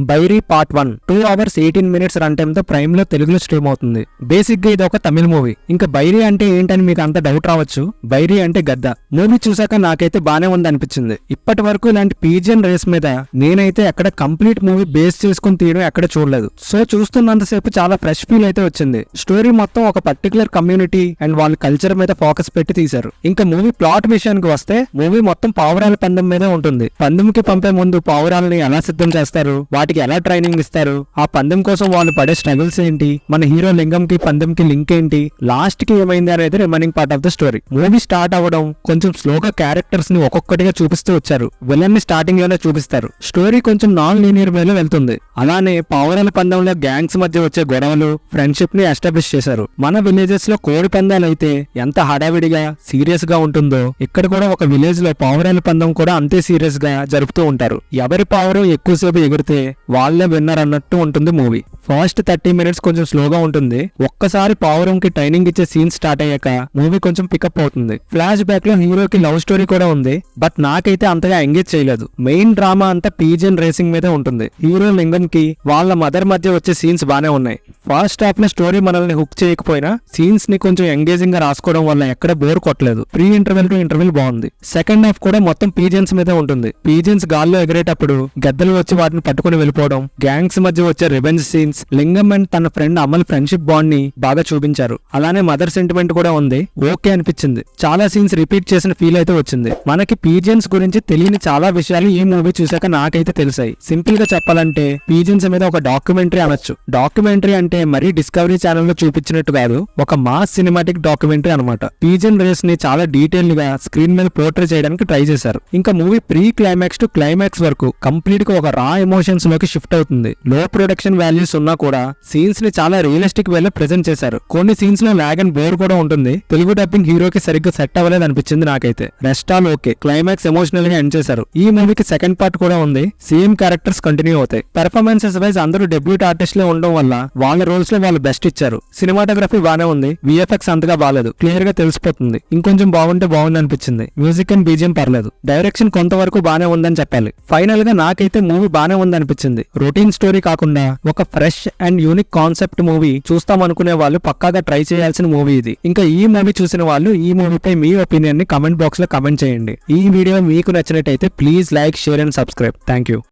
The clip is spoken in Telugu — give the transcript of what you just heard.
బైరీ part 1 2 hours 18 minutes run time తో ప్రైమ్ లో తెలుగులో స్ట్రీమ్ అవుతుంది. బేసిక్ గా ఇది ఒక తమిళ మూవీ. ఇంకా బైరీ అంటే ఏంటని మీకు అంత డౌట్ రావచ్చు. బైరీ అంటే గద్ద. మూవీ చూసాక నాకైతే బానే ఉంది అనిపించింది. ఇప్పటి వరకు ఇలాంటి పీజియన్ రేస్ మీద నేనైతే ఎక్కడ కంప్లీట్ మూవీ బేస్ చేసుకుని తీయడం ఎక్కడ చూడలేదు. సో చూస్తున్నంతసేపు చాలా ఫ్రెష్ ఫీల్ అయితే వచ్చింది. స్టోరీ మొత్తం ఒక పర్టికులర్ కమ్యూనిటీ అండ్ వాళ్ళ కల్చర్ మీద ఫోకస్ పెట్టి తీశారు. ఇంకా మూవీ ప్లాట్ విషయానికి వస్తే మూవీ మొత్తం పావురాల పందెం మీదే ఉంటుంది. పందెంకి పంపే ముందు పావురాలని ఎలా సిద్ధం చేస్తారు, వాటికి ఎలా ట్రైనింగ్ ఇస్తారు, ఆ పందెం కోసం వాళ్ళు పడే స్ట్రగుల్స్ ఏంటి, మన హీరో లింగంకి పందెంకి లింక్ ఏంటి, లాస్ట్ కి ఏమైంది అనేది remaining part of the story. Movie start అవ్వడం కొంచెం స్లోగా క్యారెక్టర్స్ ని ఒక్కొక్కటిగా చూపిస్తూ వచ్చారు. విలన్ ని స్టార్టింగ్ లోనే చూపిస్తారు. స్టోరీ కొంచెం నాన్ లీనియర్ వేలో వెళ్తుంది. అలానే పావురాల పందెంలో గ్యాంగ్స్ మధ్య వచ్చే గొడవలు, ఫ్రెండ్షిప్ ని ఎస్టాబ్లిష్ చేశారు. మన విలేజెస్ లో కోడి పందాలు అయితే ఎంత హడావిడిగా సీరియస్ గా ఉంటుందో ఇక్కడ కూడా ఒక విలేజ్ లో పావురాల పందెం కూడా అంతే సీరియస్ గా జరుపుతూ ఉంటారు. ఎవరి పావురం ఎక్కువసేపు ఎగిరితే వాళ్ళే విన్నర్ అన్నట్టు ఉంటుంది మూవీ. ఫస్ట్ 30 minutes కొంచెం స్లోగా ఉంటుంది. ఒక్కసారి పావురంకి ట్రైనింగ్ ఇచ్చే సీన్ స్టార్ట్ అయ్యాక మూవీ కొంచెం పికప్ అవుతుంది. ఫ్లాష్ బ్యాక్ లో హీరోకి లవ్ స్టోరీ కూడా ఉంది. బట్ నాకైతే అంతగా ఎంగేజ్ చేయలేదు. మెయిన్ డ్రామా అంతా పీజియన్ రేసింగ్ మీదే ఉంటుంది. హీరో లింగం కి వాళ్ళ మదర్ మధ్య వచ్చే సీన్స్ బానే ఉన్నాయి. ఫస్ట్ హాఫ్ లో స్టోరీ మనల్ని హుక్ చేయకపోయినా సీన్స్ ని కొంచెం ఎంగేజింగ్ గా రాసుకోవడం వల్ల ఎక్కడ బోర్ కొట్టలేదు. ప్రీ ఇంటర్వెల్ టు ఇంటర్వెల్ బాగుంది. సెకండ్ హాఫ్ కూడా మొత్తం పీజియన్స్ మీదే ఉంటుంది. పీజియన్స్ గాల్లో ఎగిరేటప్పుడు గద్దలు వచ్చి వాటిని పట్టుకుని వెళ్ళిపోవడం, గ్యాంగ్స్ మధ్య వచ్చే రివెంజ్ సీన్స్, లింగం అండ్ తన ఫ్రెండ్ అమల్ ఫ్రెండ్షిప్ బాండ్ ని బాగా చూపించారు. అలానే మదర్ సెంటిమెంట్ కూడా ఉంది. ఓకే అనిపించింది. చాలా సీన్స్ రిపీట్ చేసిన ఫీల్ అయితే వచ్చింది. మనకి పీజియన్స్ గురించి తెలియని చాలా విషయాలు ఈ మూవీ చూసాక నాకైతే తెలిసాయి. సింపుల్ గా చెప్పాలంటే పీజియన్స్ మీద ఒక డాక్యుమెంటరీ అనొచ్చు. డాక్యుమెంటరీ అంటే మరీ డిస్కవరీ ఛానల్ లో చూపించినట్టు కాదు, ఒక మాస్ సినిమాటిక్ డాక్యుమెంటరీ అనమాట. పీజియన్ రేస్ ని చాలా డీటెయిల్ గా స్క్రీన్ మీద పోర్ట్రే చేయడానికి ట్రై చేశారు. ఇంకా movie pre climax to climax వరకు కంప్లీట్ గా ఒక రా ఎమోషన్స్ లోకి షిఫ్ట్ అవుతుంది. లో ప్రొడక్షన్ వాల్యూస్ ఉన్నా కూడా సీన్స్ ని చాలా రియలిస్టిక్ వేలో ప్రెజెంట్ చేశారు. కొన్ని సీన్స్ లో లాగ్ అండ్ బోర్ కూడా ఉంటుంది. తెలుగు డబ్బింగ్ హీరోకి సరిగ్గా సెట్ అవ్వలేదు అనిపించింది నాకైతే. Rest all okay. Climax emotional గా ఎండ్ చేశారు. ఈ మూవీకి సెకండ్ పార్ట్ కూడా ఉంది. సేమ్ క్యారెక్టర్స్ కంటిన్యూ అవుతాయి. పెర్ఫార్మెన్సెస్ వైజ్ అందరూ డెబ్యూట్ ఆర్టిస్ట్ లే ఉండడం వల్ల వాళ్ళ రోల్స్ లో వాళ్ళు బెస్ట్ ఇచ్చారు. సినిమాటోగ్రఫీ బానే ఉంది. విఎఫ్ఎక్స్ అంతగా బాలేదు, క్లియర్ గా తెలిసిపోతుంది. ఇంకొంచెం బాగుంటే బాగుంది అనిపించింది. మ్యూజిక్ అండ్ బీజియం పర్లేదు. డైరెక్షన్ కొంతవరకు బానే ఉందని చెప్పాలి. ఫైనల్ గా నాకైతే మూవీ బానే ఉంది అనిపించింది. రొటీన్ స్టోరీ కాకుండా ఒక fresh and unique concept movie చూస్తాం అనుకునే వాళ్ళు పక్కాగా ట్రై చేయాల్సిన మూవీ ఇది. ఇంకా ఈ మూవీ చూసిన వాళ్ళు ఈ మూవీపై మీ ఒపీనియన్ ని కమెంట్ బాక్స్ లో కమెంట్ చేయండి. ఈ వీడియో మీకు నచ్చినట్టయితే please like, share and subscribe. Thank you.